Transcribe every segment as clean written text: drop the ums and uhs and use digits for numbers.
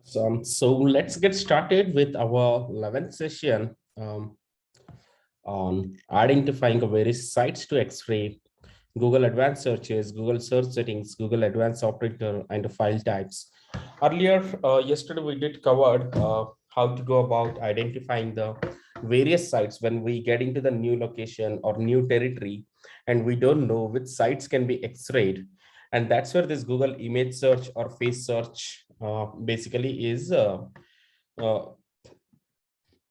So let's get started with our 11th session on identifying various sites to X-ray, Google Advanced Searches, Google Search Settings, Google Advanced Operator, and file types. Earlier, yesterday we did cover how to go about identifying the various sites when we get into the new location or new territory, and we don't know which sites can be X-rayed. And that's where this Google image search or face search basically is uh,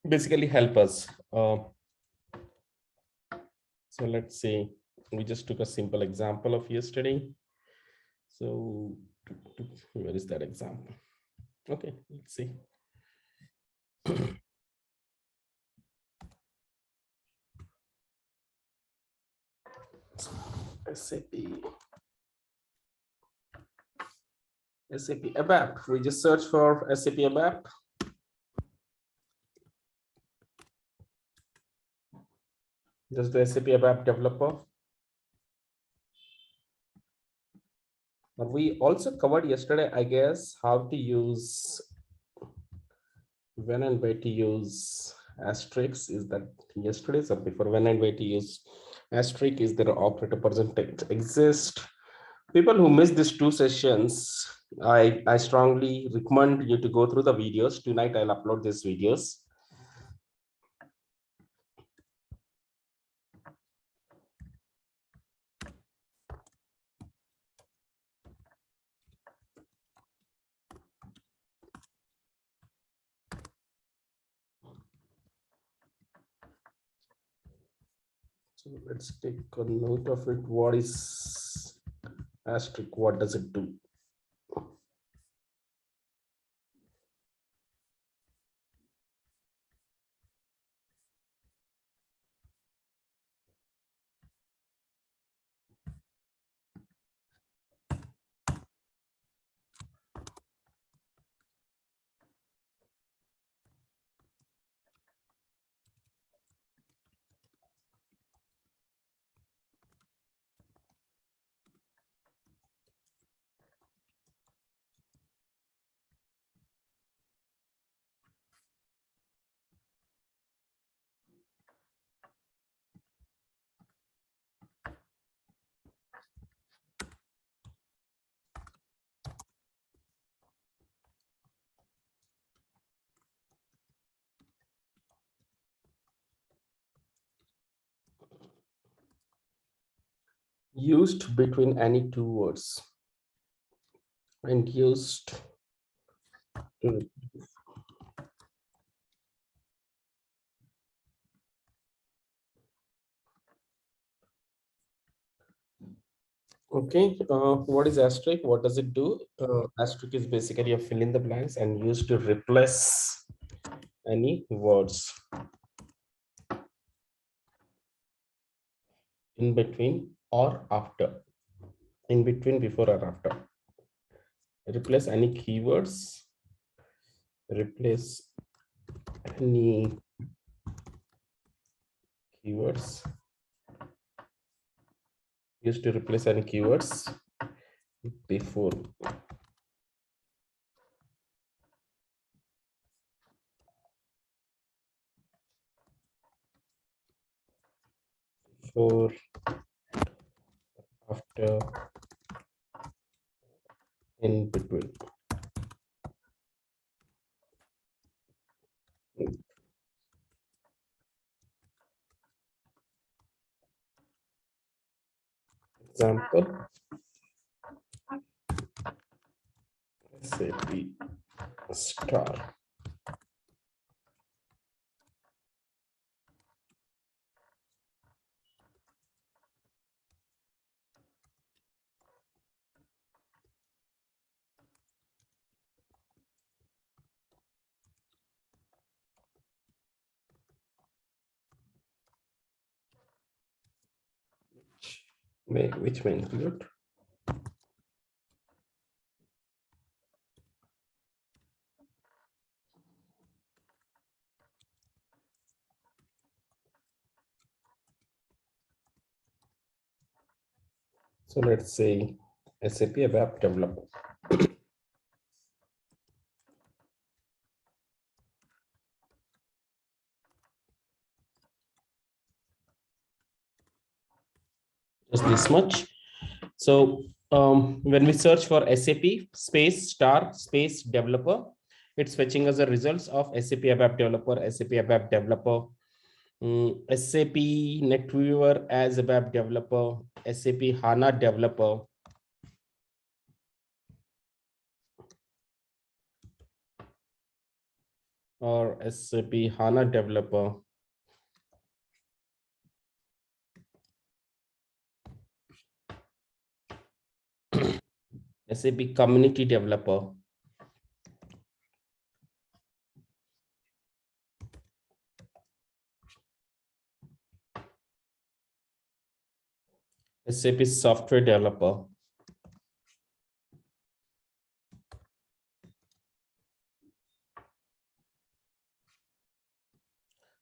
basically help us. So let's see. We just took a simple example of yesterday. So where is that example? Okay, let's see. SAP. SAP ABAP. We just search for SAP ABAP. Just the SAP ABAP developer. We also covered yesterday, I guess, how to use when and where to use asterisk. Is that yesterday's or before? When and where to use asterisk? Is there operator percentage exist? People who missed these two sessions, I strongly recommend you to go through the videos. Tonight I'll upload these videos. So let's take a note of it. What is asterisk? What does it do? Used between any two words and used to okay. What is asterisk? What does it do? Asterisk is basically a fill in the blanks and used to replace any words in between or after. In between, before or after. Replace any keywords. Replace any keywords. Used to replace any keywords before. Before, after, in between. Example, SAP star. Which may include so let's say SAP ABAP developer. just this much. So when we search for SAP space star space developer, it's fetching us the results of SAP ABAP developer, SAP ABAP developer, SAP NetWeaver as ABAP developer, SAP HANA developer, or SAP HANA developer. SAP community developer. SAP software developer.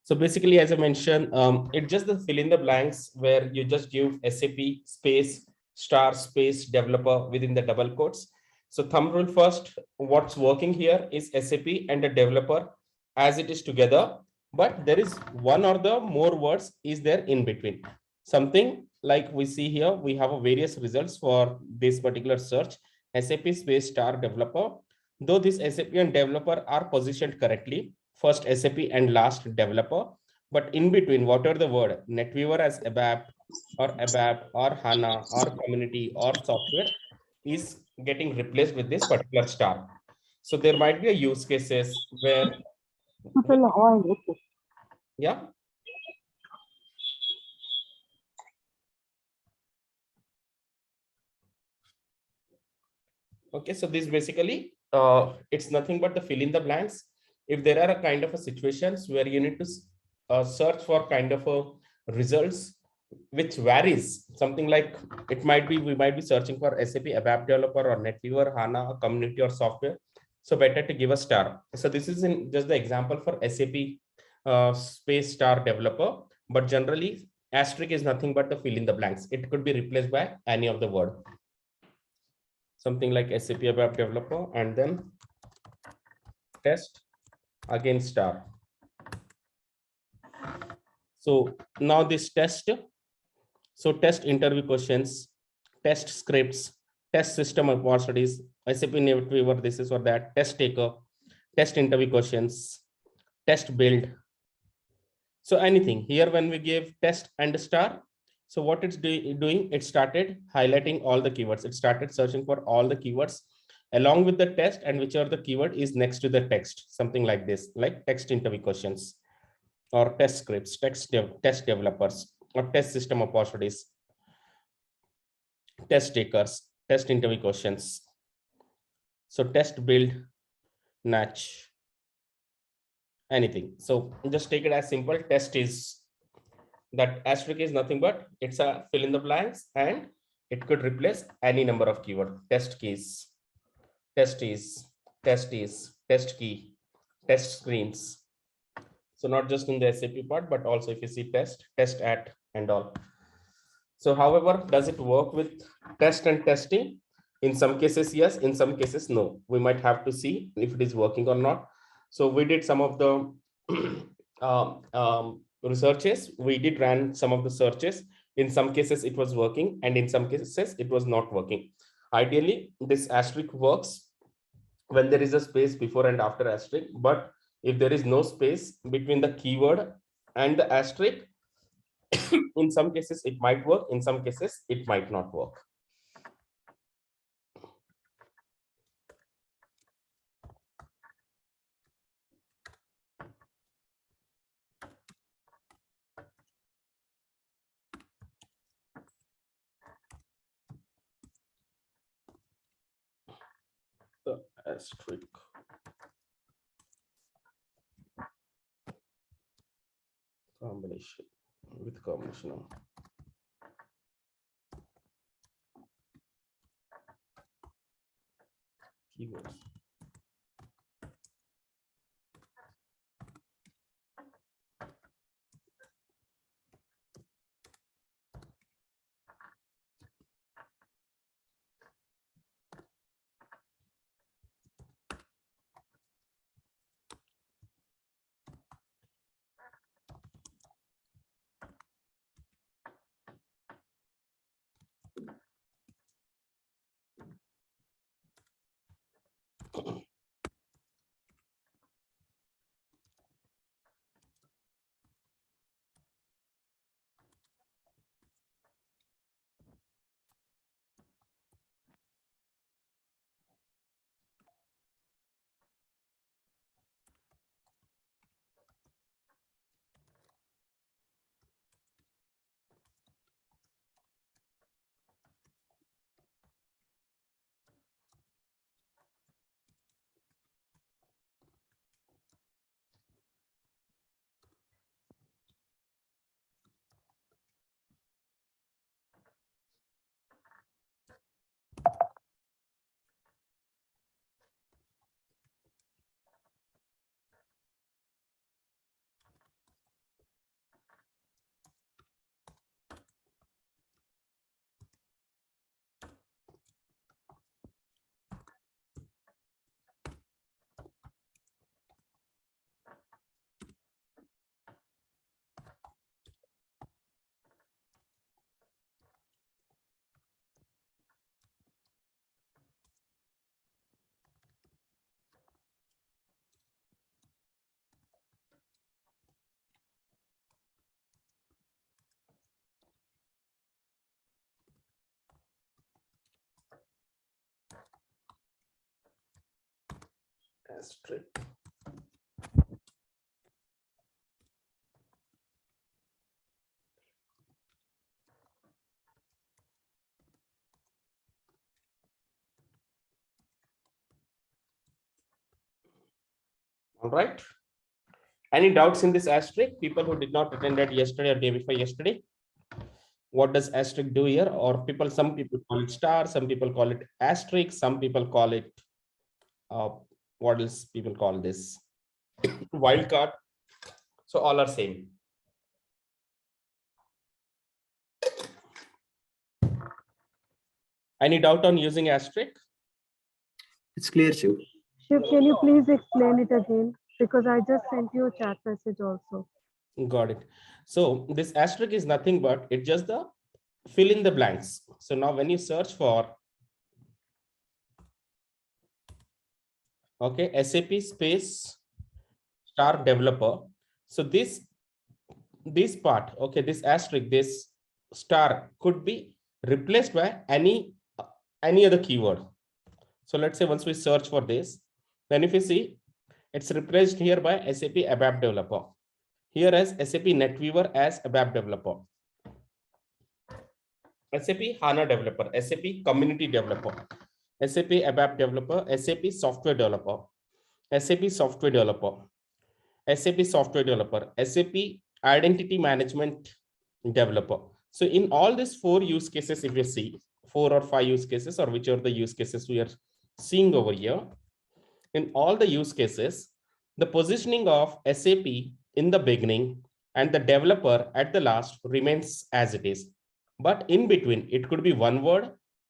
So basically, as I mentioned, it's just the fill in the blanks where you just give SAP space star space developer within the double quotes. So thumb rule first, what's working here is SAP and the developer as it is together, but there is one or the more words is there in between. Something like we see here, we have a various results for this particular search, SAP space star developer. Though this SAP and developer are positioned correctly, first SAP and last developer, but in between, whatever the word, NetWeaver as ABAP or HANA or community or software is getting replaced with this particular star. So there might be a use cases where, yeah. Okay, so this basically, it's nothing but the fill in the blanks. If there are a kind of a situations where you need to search for kind of a results which varies, something like it might be, we might be searching for SAP ABAP developer or NetWeaver, HANA, community or software. So better to give a star. So this is in just the example for SAP space star developer, but generally asterisk is nothing but the fill in the blanks. It could be replaced by any of the word. Something like SAP ABAP developer and then test again star. So now this test, so test interview questions, test scripts, test system opportunities, SAP NetWeaver, this is for that, test taker, test interview questions, test build. So anything here when we give test and star, so what it's doing, it started highlighting all the keywords. It started searching for all the keywords along with the test and whichever the keyword is next to the text, something like this, like text interview questions or test scripts, test developers or test system opportunities, test takers, test interview questions. So test build, natch, anything. So just take it as simple. Test is that asterisk is nothing but it's a fill in the blanks and it could replace any number of keyword. Test keys, test is, test key, test screens. So not just in the SAP part, but also if you see test at and all. So however, does it work with test and testing? In some cases, yes. In some cases, no. We might have to see if it is working or not. So we did some of the researches. We did run some of the searches. In some cases, it was working, and in some cases, it was not working. Ideally, this asterisk works when there is a space before and after asterisk. But if there is no space between the keyword and the asterisk, in some cases it might work, in some cases it might not work. The asterisk combination with combination of keywords. asterisk. All right. Any doubts in this asterisk? People who did not attend that yesterday or day before yesterday? What does asterisk do here? Or people, some people call it star, some people call it asterisk, some people call it, uh, what else people call this? Wildcard. So all are same. Any doubt on using asterisk? It's clear, Shiv. Shiv, can you please explain it again? Because I just sent you a chat message also. Got it. So this asterisk is nothing but it's just the fill in the blanks. So now when you search for, okay, SAP space star developer. So this part, okay, this asterisk, this star could be replaced by any other keyword. So let's say once we search for this, then if you see, it's replaced here by SAP ABAP developer. Here as SAP NetWeaver as ABAP developer. SAP HANA developer, SAP community developer, SAP ABAP developer, SAP software developer, SAP software developer, SAP software developer, SAP identity management developer. So in all these 4 use cases, if you see 4 or 5 use cases, or whichever the use cases we are seeing over here, in all the use cases, the positioning of SAP in the beginning and the developer at the last remains as it is. But in between, it could be 1 word,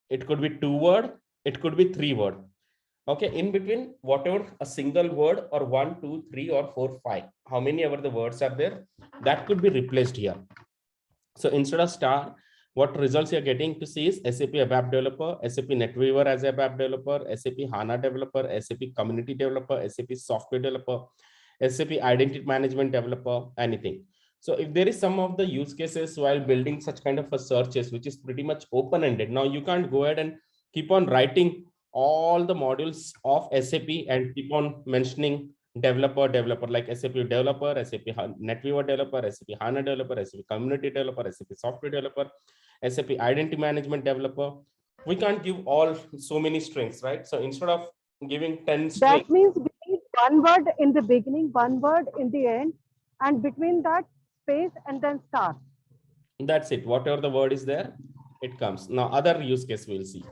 it could be 2 word, it could be 3 word. Okay, in between, whatever a single word or 1, 2, 3, or 4, 5, how many ever the words are there, that could be replaced here. So instead of star, what results you're getting to see is SAP ABAP developer, SAP NetWeaver as ABAP developer, SAP HANA developer, SAP community developer, SAP software developer, SAP identity management developer, anything. So if there is some of the use cases while building such kind of a searches, which is pretty much open-ended, now you can't go ahead and keep on writing all the modules of SAP and keep on mentioning developer like SAP developer, SAP NetWeaver developer, SAP HANA developer, SAP community developer, SAP software developer, SAP identity management developer. We can't give all so many strings, right? So instead of giving 10 strings, That means we need 1 word in the beginning, 1 word in the end, and between that space and then star. that's it. Whatever the word is there, it comes. Now other use case we'll see.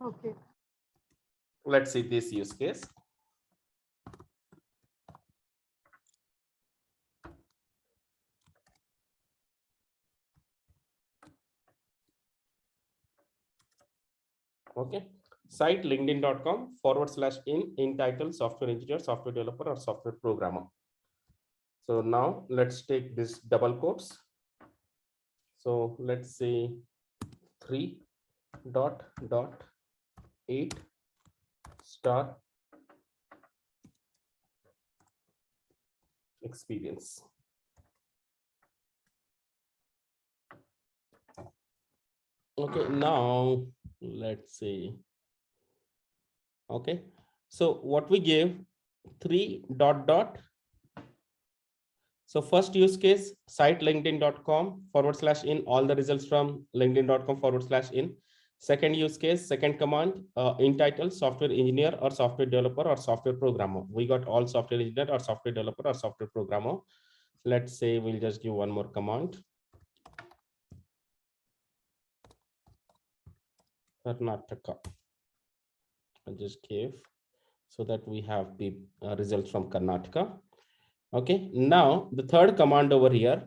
Okay. Let's see this use case. Okay, site linkedin.com/in title software engineer, software developer, or software programmer. So now let's take this double quotes. So let's say 3.8 star experience. Okay, now let's see. Okay, so what we gave 3 dot dot. So first use case, site linkedin.com/in, all the results from linkedin.com/in. Second use case, second command, in title software engineer or software developer or software programmer. We got all software engineer or software developer or software programmer. Let's say we'll just give one more command. Karnataka. I'll just give so that we have the results from Karnataka. Okay, now the third command over here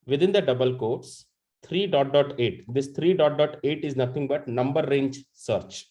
within the double quotes, 3.8. This 3.8 is nothing but number range search.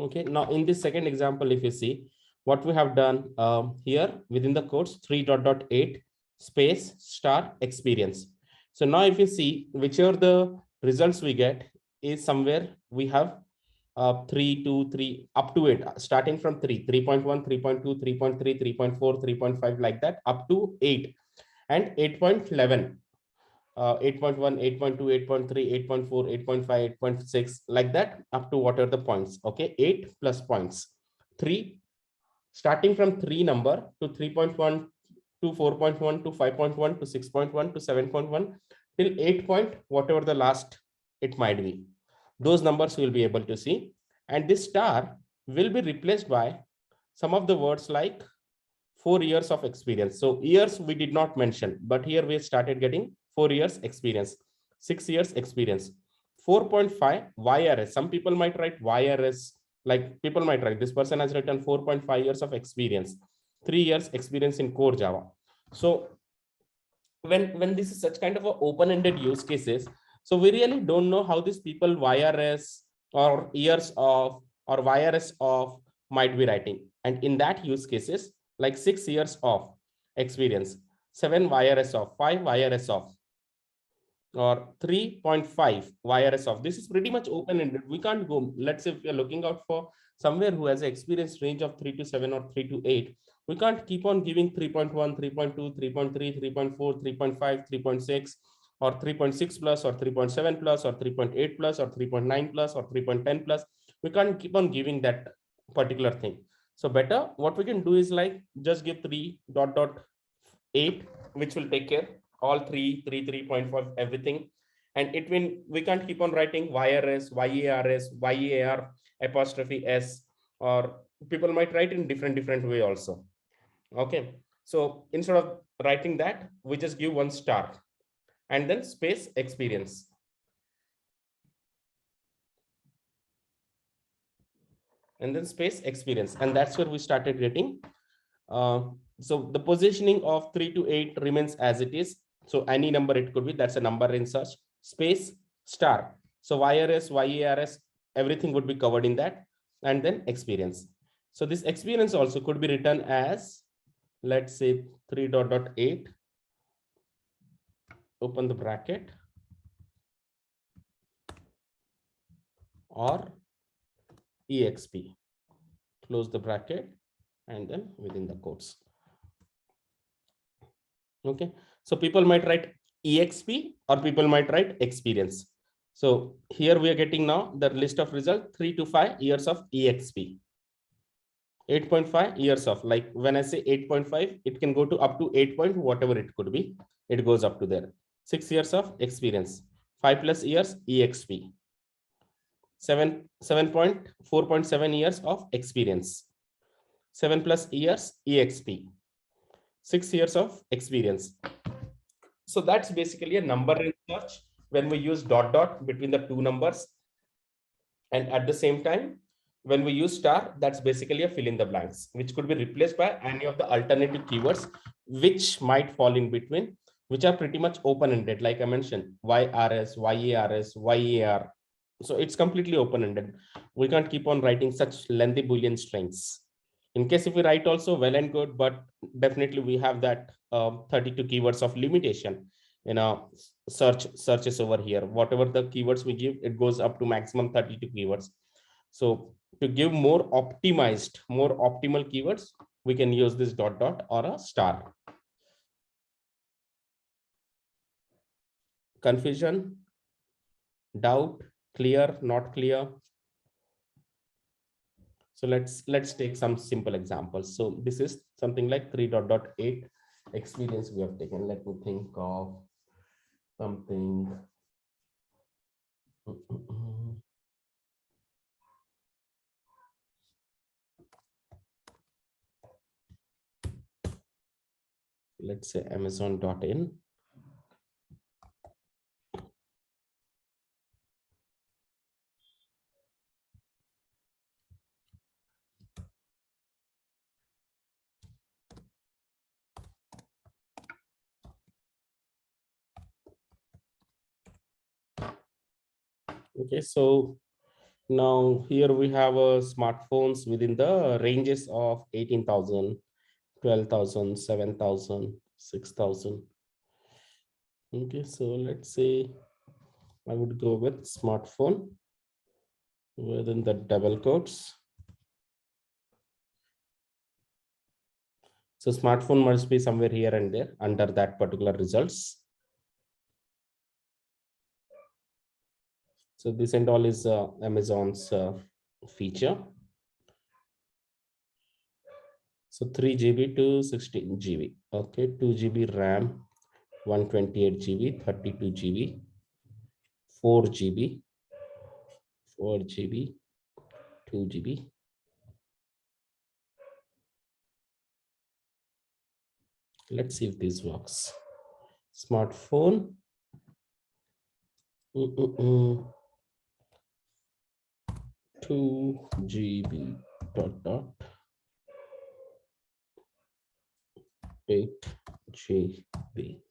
Okay, now in this second example, if you see what we have done here within the quotes 3.8 space star experience. So now if you see whichever the results we get is somewhere we have 3, 2, 3 up to 8, starting from 3, 3.1, 3.2, 3.3, 3.4, 3.5 like that up to 8 and 8.11. 8.1, 8.2, 8.3, 8.4, 8.5, 8.6, like that up to what are the points. Okay, 8 plus points. 3, starting from 3 number to 3.1 to 4.1 to 5.1 to 6.1 to 7.1 till 8 point, whatever the last it might be. Those numbers we'll be able to see. And this star will be replaced by some of the words like 4 years of experience. So years we did not mention, but here we started getting 4 years experience, 6 years experience, 4.5 YRS. Some people might write YRS, like people might write this person has written 4.5 years of experience, 3 years experience in core Java. So when this is such kind of a open-ended use cases, so we really don't know how these people YRS or years of or YRS of might be writing. And in that use cases, like 6 years of experience, 7 YRS of, 5 YRS of, or 3.5 YRS of. This is pretty much open-ended. We can't go, let's say if we are looking out for somewhere who has an experience range of 3 to 7 or 3 to 8, we can't keep on giving 3.1, 3.2, 3.3, 3.4, 3.5, 3.6, or 3.6 plus, or 3.7 plus, or 3.8 plus, or 3.9 plus, or 3.10 plus. We can't keep on giving that particular thing. So better, what we can do is like just give 3.8, which will take care all 3.5, everything. And it will, we can't keep on writing YRS, YARS, YAR apostrophe S, or people might write in different way also. Okay, so instead of writing that, we just give 1 star and then space experience. And then space experience, and that's where we started getting. So the positioning of 3 to 8 remains as it is. So any number it could be, that's a number in search, space star. So YRS, YARS, everything would be covered in that, and then experience. So this experience also could be written as, let's say 3.8, open the bracket, or EXP, close the bracket, and then within the quotes. Okay, so people might write EXP or people might write experience. So here we are getting now the list of result, 3 to 5 years of EXP, 8.5 years of, like when I say 8.5, it can go to up to 8 point, whatever it could be, it goes up to there. 6 years of experience, 5 plus years EXP, 4.7 years of experience, 7 plus years EXP, 6 years of experience. So that's basically a number in search when we use dot between the two numbers. And at the same time, when we use star, that's basically a fill in the blanks, which could be replaced by any of the alternative keywords, which might fall in between, which are pretty much open-ended. Like I mentioned, YRS, YARS, YAR. So it's completely open-ended. We can't keep on writing such lengthy Boolean strings. In case if we write also, well and good, but definitely we have that 32 keywords of limitation in our searches over here. Whatever the keywords we give, it goes up to maximum 32 keywords. So to give more optimized, more optimal keywords, we can use this dot or a star. Confusion, doubt, clear, not clear? So let's take some simple examples. So this is something like 3.8 experience we have taken. Let me think of something. Let's say Amazon.in. Okay, so Now here we have smartphones within the ranges of 18,000, 12,000, 7,000, 6,000. Okay, so let's say I would go with smartphone within the double quotes. So smartphone must be somewhere here and there under that particular results. So this and all is Amazon's feature. So 3 GB to 16 GB. Okay, 2 GB RAM, 128 GB, 32 GB, 4 GB, 4 GB, 2 GB. Let's see if this works. Smartphone. 2 GB dot 8 GB.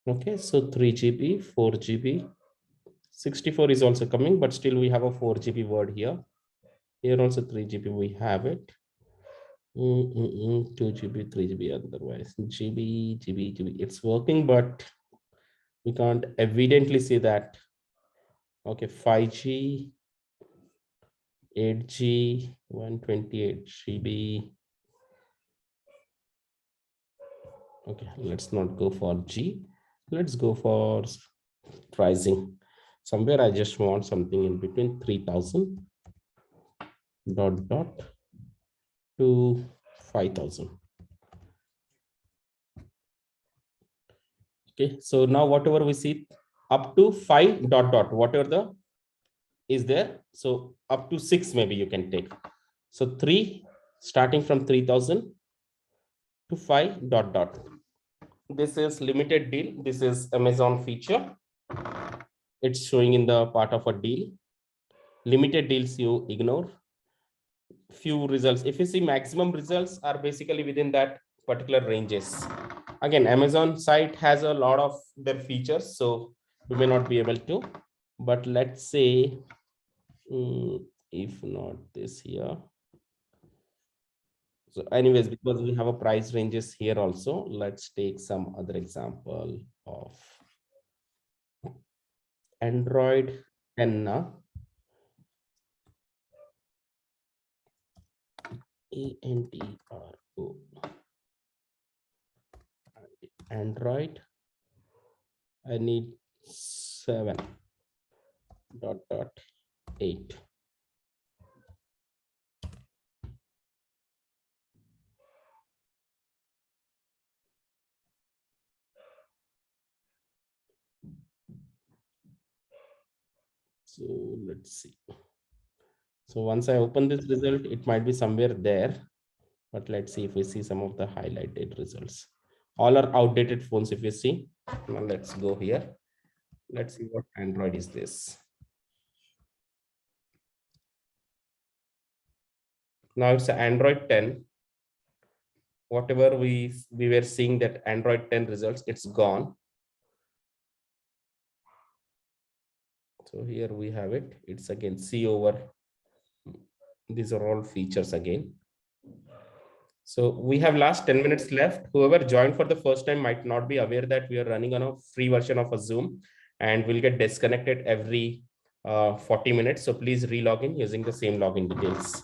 Okay, so 3 GB, 4 GB, 64 is also coming, but still we have a 4 GB word here. Here also 3 GB we have it. 2 GB, 3 GB otherwise. GB. It's working, but we can't evidently see that. Okay, 5G, 8G, 128 GB. Okay, let's not go for G. Let's go for pricing. Somewhere I just want something in between 3,000 to 5,000. Okay, so now whatever we see up to 5 whatever the is there. So up to 6 maybe you can take. So 3 starting from 3,000 to 5 . This is limited deal. This is Amazon feature. It's showing in the part of a deal. Limited deals you ignore. Few results. If you see maximum results are basically within that particular ranges. Again, Amazon site has a lot of their features, so you may not be able to. But let's say, if not this here. So anyways, because we have a price ranges here also, let's take some other example of Android 10 now. ANDRO. Android. I need 7.8. So let's see. So once I open this result, it might be somewhere there, but let's see if we see some of the highlighted results. All are outdated phones. If you see, now let's go here. Let's see what Android is this. Now it's Android 10. Whatever we were seeing that Android 10 results, it's gone. So here we have it. It's again C over. These are all features again. So we have last 10 minutes left. Whoever joined for the first time might not be aware that we are running on a free version of a Zoom and we'll get disconnected every 40 minutes. So please re-log in using the same login details.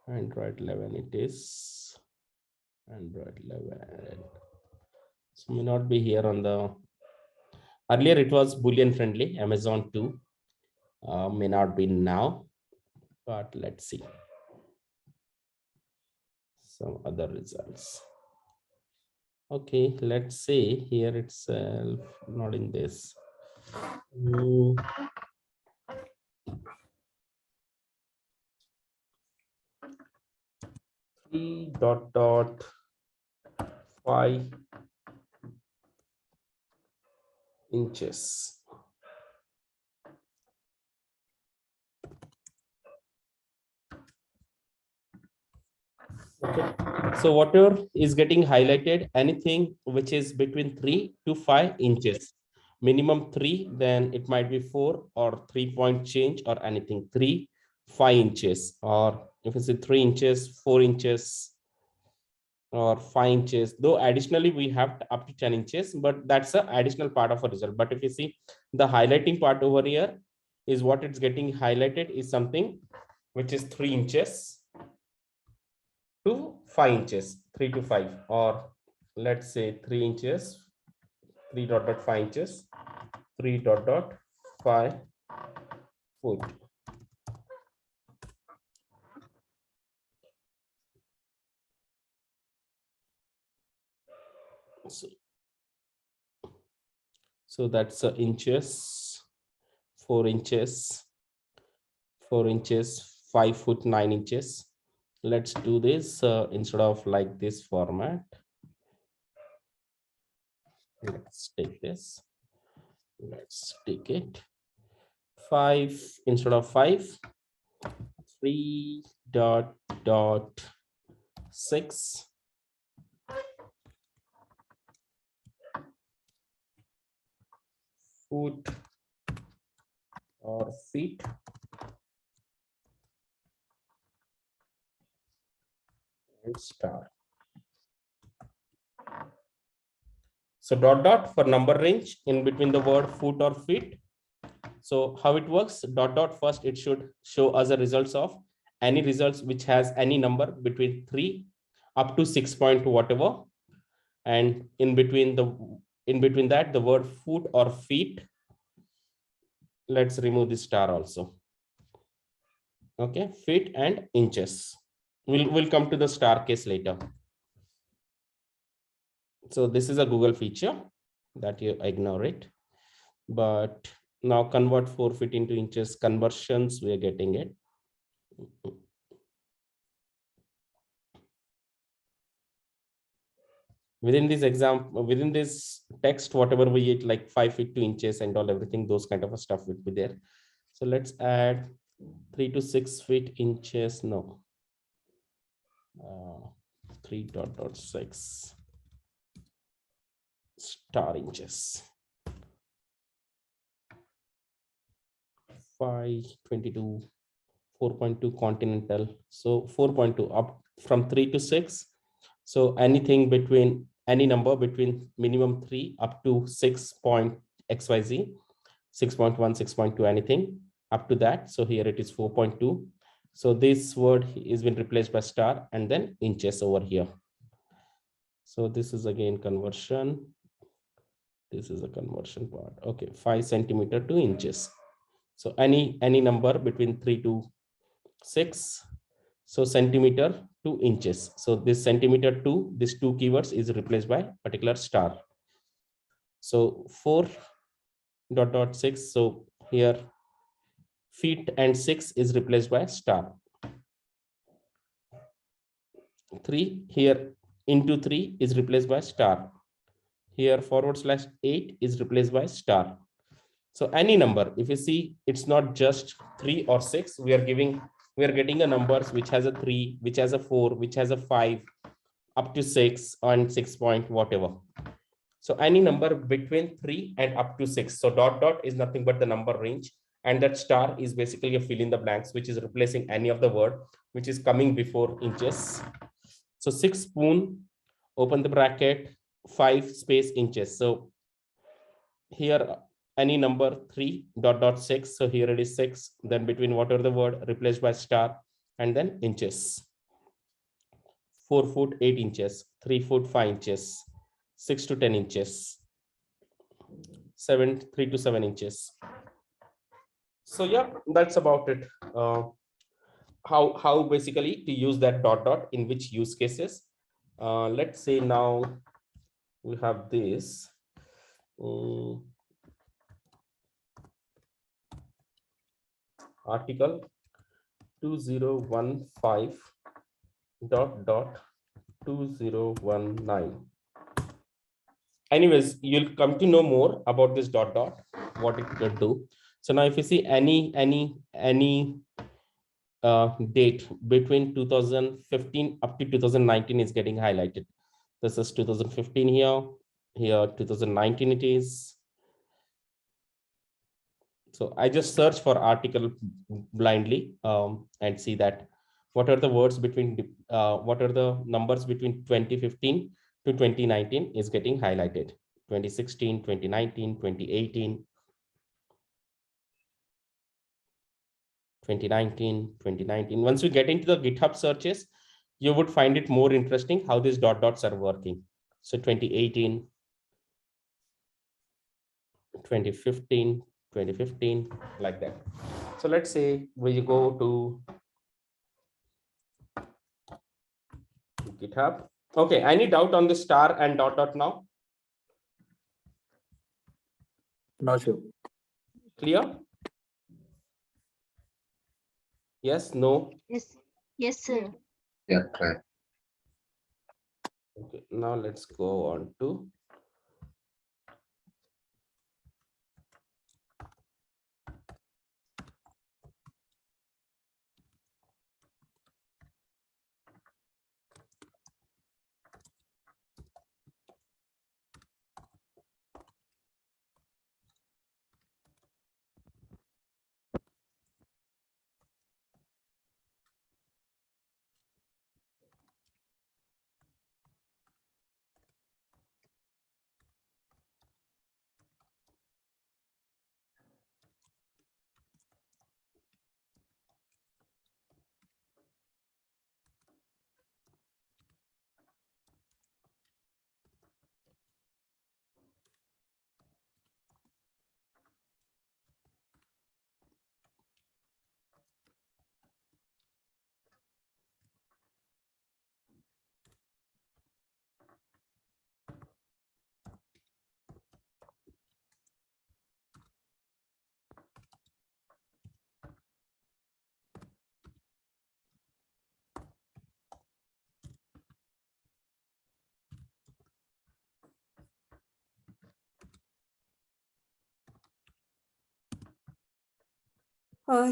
Android 11 it is. Android 11. So may not be here on the, earlier it was Boolean friendly, Amazon 2. May not be now, but let's see. Some other results. Okay, let's say here itself, not in this. 3.5 inches. Okay, so whatever is getting highlighted, anything which is between 3 to 5 inches, minimum 3, then it might be 4 or 3-point change or anything, 3, 5 inches, or if it's 3 inches, 4 inches, or 5 inches. Though additionally we have up to 10 inches, but that's an additional part of a result. But if you see the highlighting part over here is what it's getting highlighted is something which is 3 inches to 5 inches, 3 to 5, or let's say 3 inches, 3.5 inches, 3.5 foot. So that's inches, 4 inches, 4 inches, 5 foot 9 inches. Let's do this instead of like this format. Let's take this. Let's take it 5 instead of 5, 3.6 foot or feet. And star. So dot for number range in between the word foot or feet. So how it works, dot first, it should show us the results of any results which has any number between 3 up to 6 point whatever. And in between that, the word foot or feet, let's remove the star also. Okay, feet and inches. We'll come to the star case later. So this is a Google feature that you ignore it. But now convert 4 feet into inches conversions, we are getting it. Within this example, within this text, whatever we eat, like 5 feet 2 inches and all, everything, those kind of stuff would be there. So let's add 3 to 6 feet inches. No, 3.6 star inches. 522, 4.2 continental. So 4.2 up from 3 to 6. So anything between any number between minimum 3 up to 6.xyz, 6.1, 6.2, anything up to that. So here it is 4.2. So this word is been replaced by star and then inches over here. So this is again conversion. This is a conversion part. Okay, 5 centimeter to inches. So any number between 3 to 6. So centimeter to inches. So this centimeter to these two keywords is replaced by particular star. So 4.6. So here feet and 6 is replaced by star. 3 here into 3 is replaced by star. Here /8 is replaced by star. So any number, if you see, it's not just 3 or 6. We are getting a numbers which has a 3, which has a 4, which has a 5, up to 6 and 6 point whatever. So any number between 3 and up to 6. So dot is nothing but the number range, and that star is basically a fill in the blanks, which is replacing any of the word which is coming before inches. So 6 spoon, open the bracket, 5 space inches. So here any number 3.6. So here it is 6. Then between whatever the word replaced by star and then inches. 4 foot 8 inches, 3 foot 5 inches, 6 to 10 inches, 3 to 7 inches. So yeah, that's about it. How basically to use that dot in which use cases. Let's say now we have this. Article 2015 .2019. anyways, you'll come to know more about this dot dot, what it could do. So now if you see any date between 2015 up to 2019 is getting highlighted. This is 2015 here, 2019 it is. So I just search for article blindly and see that what are the words between, what are the numbers between 2015 to 2019 is getting highlighted. 2016, 2019, 2018, 2019. Once we get into the GitHub searches, you would find it more interesting how these dot dots are working. So 2018, 2015, like that. So let's say we go to GitHub. Okay, any doubt on the star and dot dot now? Not sure. Clear? Yes, no? Yes. Yes, sir. Yeah, right. Okay, now let's go on to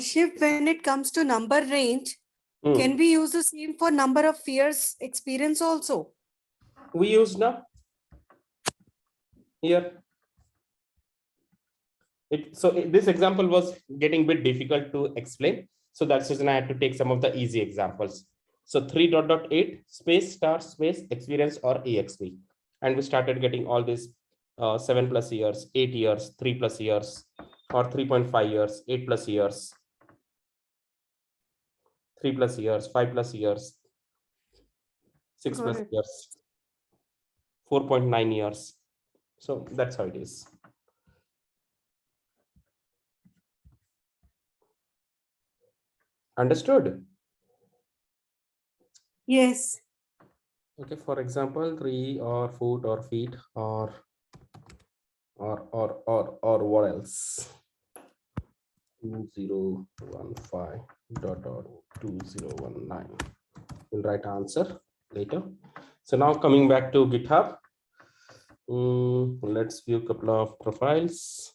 Shiv, when it comes to number range, can we use the same for number of years experience also? we use now here. This example was getting a bit difficult to explain. So that's the reason I had to take some of the easy examples. So 3.8 space star space experience or EXP. And we started getting all these 7+ years, 8 years, 3+ years, or 3.5 years, 8+ years, 3+ years, 5+ years, 6+ Correct. years, 4.9 years. So that's how it is. Understood? Yes. Okay, for example, 3 or foot or feet or what else? 2015.2019. We'll write answer later. So now coming back to GitHub, let's view a couple of profiles.